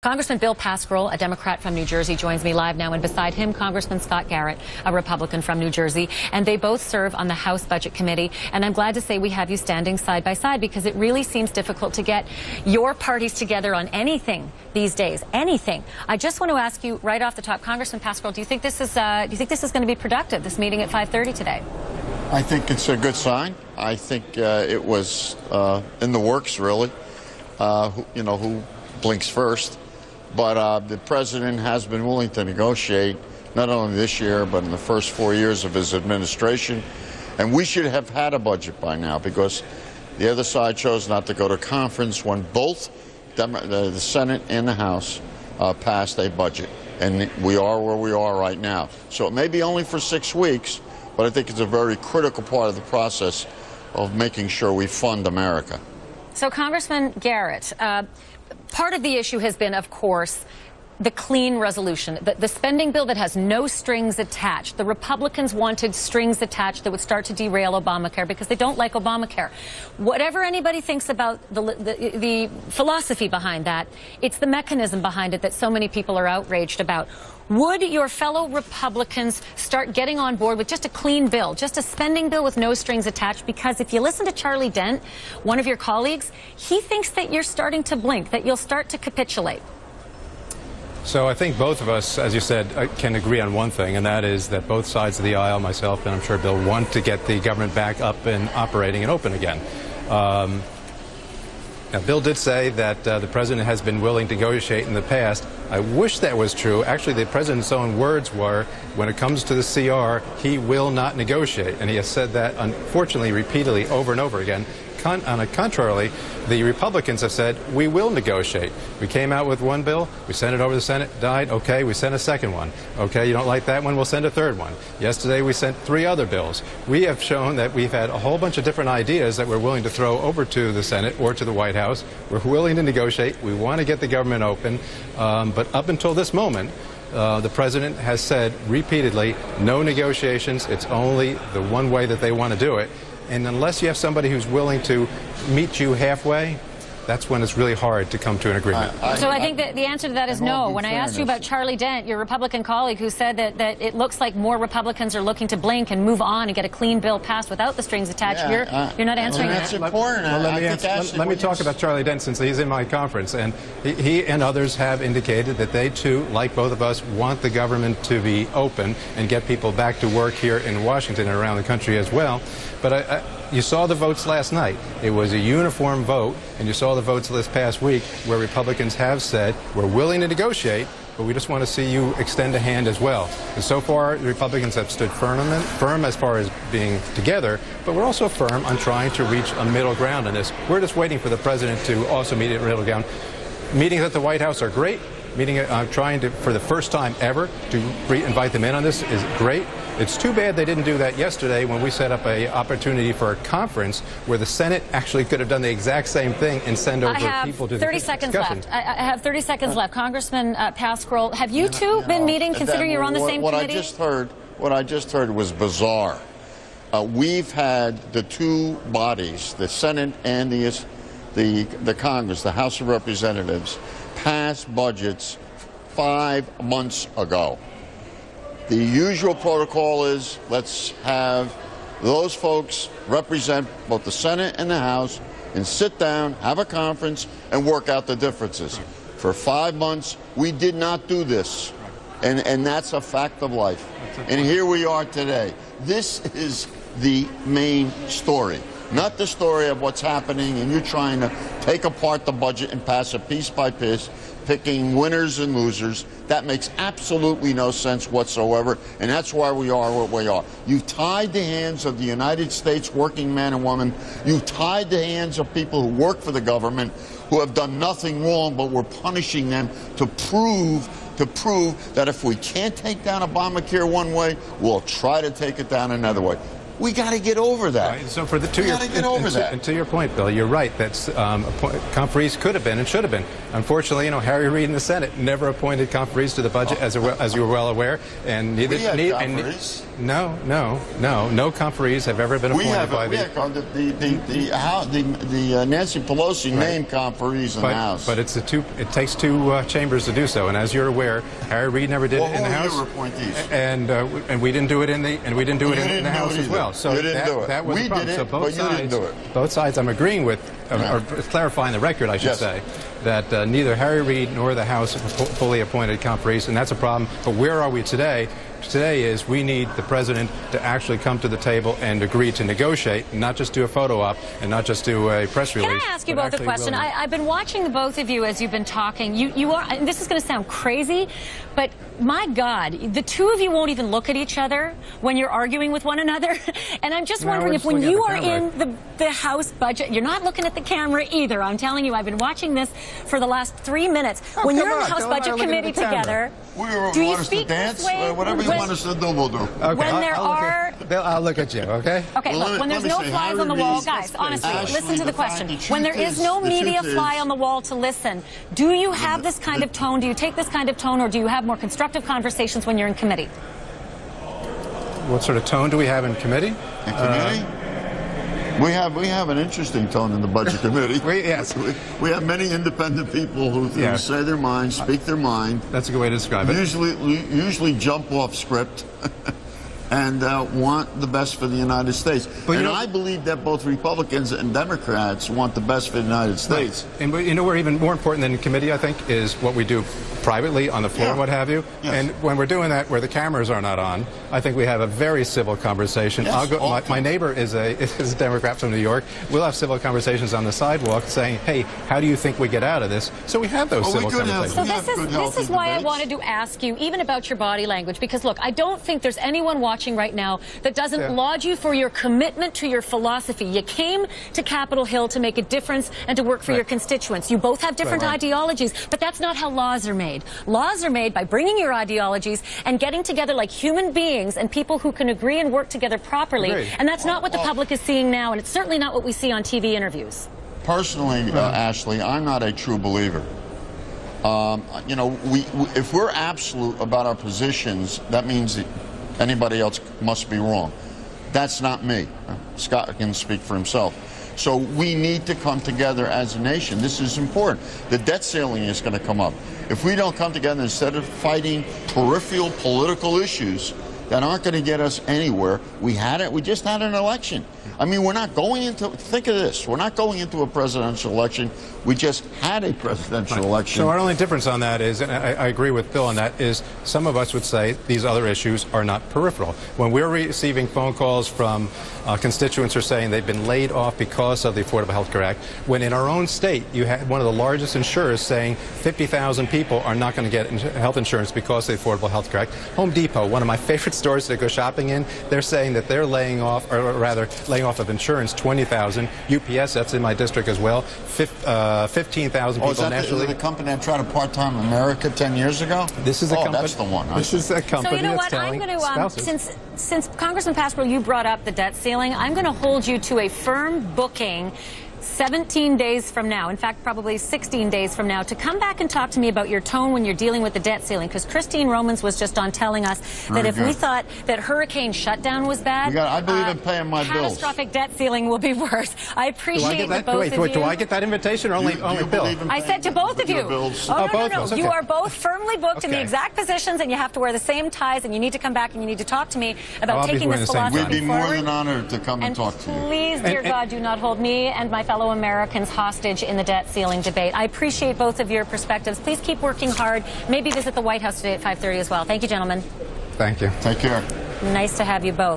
Congressman Bill Pascrell, a Democrat from New Jersey, joins me live now, and beside him, Congressman Scott Garrett, a Republican from New Jersey, and they both serve on the House Budget Committee. And I'm glad to say we have you standing side by side, because it really seems difficult to get your parties together on anything these days. Anything. I just want to ask you right off the top, Congressman Pascrell, do you think this is going to be productive? This meeting at 5:30 today. I think it's a good sign. I think it was in the works, really. Who blinks first? But the president has been willing to negotiate, not only this year, but in the first 4 years of his administration. And we should have had a budget by now, because the other side chose not to go to conference when both the Senate and the House passed a budget. And we are where we are right now. So it may be only for 6 weeks, but I think it's a very critical part of the process of making sure we fund America. So, Congressman Garrett, part of the issue has been, of course, the clean resolution, the spending bill that has no strings attached. The Republicans wanted strings attached that would start to derail Obamacare because they don't like Obamacare. Whatever anybody thinks about the philosophy behind that, it's the mechanism behind it that so many people are outraged about. Would your fellow Republicans start getting on board with just a clean bill, just a spending bill with no strings attached? Because if you listen to Charlie Dent, one of your colleagues, he thinks that you're starting to blink, that you'll start to capitulate. So I think both of us, as you said, can agree on one thing, and that is that both sides of the aisle, myself and I'm sure Bill, want to get the government back up and operating and open again. Now, Bill did say that the president has been willing to negotiate in the past. I wish that was true. Actually, the president's own words were, when it comes to the CR, he will not negotiate. And he has said that, unfortunately, repeatedly over and over again. Contrarily, the Republicans have said, we will negotiate. We came out with one bill, we sent it over to the Senate, died, okay, we sent a second one. Okay, you don't like that one, we'll send a third one. Yesterday we sent 3 other bills. We have shown that we've had a whole bunch of different ideas that we're willing to throw over to the Senate or to the White House. We're willing to negotiate, we want to get the government open, but up until this moment, the president has said repeatedly, no negotiations, it's only the one way that they want to do it. And unless you have somebody who's willing to meet you halfway, that's when it's really hard to come to an agreement. So I think that the answer to that is no. When I asked you about Charlie Dent, your Republican colleague, who said that it looks like more Republicans are looking to blink and move on and get a clean bill passed without the strings attached, you're not answering that's that. Important. Well, let me talk about Charlie Dent, since he's in my conference. And he and others have indicated that they, too, like both of us, want the government to be open and get people back to work here in Washington and around the country as well. But you saw the votes last night. It was a uniform vote, and you saw the votes this past week where Republicans have said, we're willing to negotiate, but we just want to see you extend a hand as well. And so far, the Republicans have stood firm as far as being together, but we're also firm on trying to reach a middle ground on this. We're just waiting for the president to also meet at middle ground. Meetings at the White House are great. Trying to, for the first time ever, to invite them in on this is great. It's too bad they didn't do that yesterday when we set up an opportunity for a conference where the Senate actually could have done the exact same thing and send over people to the discussion. I have 30 seconds left. Congressman Pascrell, have you two been meeting, considering you're on the same committee? What I just heard was bizarre. We've had the two bodies, the Senate and the Congress, the House of Representatives, pass budgets 5 months ago. The usual protocol is, let's have those folks represent both the Senate and the House and sit down, have a conference, and work out the differences. For 5 months, we did not do this, and that's a fact of life. And here we are today. This is the main story, not the story of what's happening and you trying to take apart the budget and pass it piece by piece, picking winners and losers. That makes absolutely no sense whatsoever, and that's why we are what we are. You've tied the hands of the United States working man and woman. You've tied the hands of people who work for the government, who have done nothing wrong, but we're punishing them to prove that if we can't take down Obamacare one way, we'll try to take it down another way. We got to get over that. Right. So for the 2 we years, got to get over that. And to your point, Bill, you're right. That's conferees could have been and should have been. Unfortunately, Harry Reid in the Senate never appointed conferees to the budget, as you were well aware, and neither. We had conferees. No conferees have ever been appointed by the Nancy Pelosi named conferees in the House. But it takes two chambers to do so, and as you're aware, Harry Reid never did it in the House. And we didn't do it in the House as well. So that was the problem. So both sides, both sides, I'm agreeing with, or clarifying the record, I should say, that neither Harry Reid nor the House fully appointed conferees, and that's a problem. But where are we today? Today is we need the president to actually come to the table and agree to negotiate, not just do a photo op and not just do a press release. Can I ask you both a question? I've been watching the both of you as you've been talking. You are, and this is going to sound crazy, but my God, the two of you won't even look at each other when you're arguing with one another. And I'm just wondering if when you are in the House budget, you're not looking at the camera either. I'm telling you, I've been watching this for the last 3 minutes. When you're in the House Budget Committee together, do you speak this way? Whatever you want us to do, we'll do. Okay, when there are... I'll look at you, okay? Okay, look, when there's no flies on the wall, guys, honestly, listen to the question. When there is no media fly on the wall to listen, do you have this kind of tone? Do you take this kind of tone, or do you have more constructive conversations when you're in committee? What sort of tone do we have in committee? In committee? We have an interesting tone in the Budget Committee. We have many independent people who say their mind, speak their mind. That's a good way to describe it. Usually jump off script and want the best for the United States. And I believe that both Republicans and Democrats want the best for the United States. And we're even more important than in committee, I think, is what we do privately on the floor and what have you. And when we're doing that where the cameras are not on, I think we have a very civil conversation. My neighbor is a Democrat from New York. We'll have civil conversations on the sidewalk saying, hey, how do you think we get out of this? So we have those civil conversations. So this is why I wanted to ask you, even about your body language, because look, I don't think there's anyone watching right now that doesn't laud you for your commitment to your philosophy. You came to Capitol Hill to make a difference and to work for your constituents. You both have different ideologies, but that's not how laws are made. Laws are made by bringing your ideologies and getting together like human beings and people who can agree and work together properly. And that's not what the public is seeing now, and it's certainly not what we see on TV interviews. Personally, Ashley, I'm not a true believer. If we're absolute about our positions, that means that anybody else must be wrong. That's not me. Scott can speak for himself. So we need to come together as a nation. This is important. The debt ceiling is going to come up. If we don't come together, instead of fighting peripheral political issues that aren't going to get us anywhere, we just had an election. I mean, we're not going into, think of this, we're not going into a presidential election. We just had a presidential election. So our only difference on that is, and I agree with Bill on that, is some of us would say these other issues are not peripheral. When we're receiving phone calls from constituents who are saying they've been laid off because of the Affordable Health Care Act, when in our own state you had one of the largest insurers saying 50,000 people are not going to get health insurance because of the Affordable Health Care Act. Home Depot, one of my favorite stores to go shopping in, they're saying that they're laying off, or rather laying off of insurance 20,000. UPS, that's in my district as well, 15,000 people nationally. Is that the company that tried to part-time America 10 years ago? This is the company. That's the one. This is a company. So you know what? I'm going to, since Congressman Pascrell, you brought up the debt ceiling, I'm going to hold you to a firm booking 17 days from now, in fact, probably 16 days from now, to come back and talk to me about your tone when you're dealing with the debt ceiling. Because Christine Romans was just on telling us that if we thought that hurricane shutdown was bad, I believe in paying my bills. Catastrophic debt ceiling will be worse. I appreciate that both of you. Do I get that invitation or only Bill? I said to both of you. Oh, no. You are both firmly booked in the exact positions, and you have to wear the same ties, and you need to come back and you need to talk to me about taking this philosophy forward. We'd be more than honored to come and talk to you. Please, dear God, do not hold me and my fellow Americans hostage in the debt ceiling debate. I appreciate both of your perspectives. Please keep working hard. Maybe visit the White House today at 5:30 as well. Thank you, gentlemen. Thank you. Take care. Nice to have you both.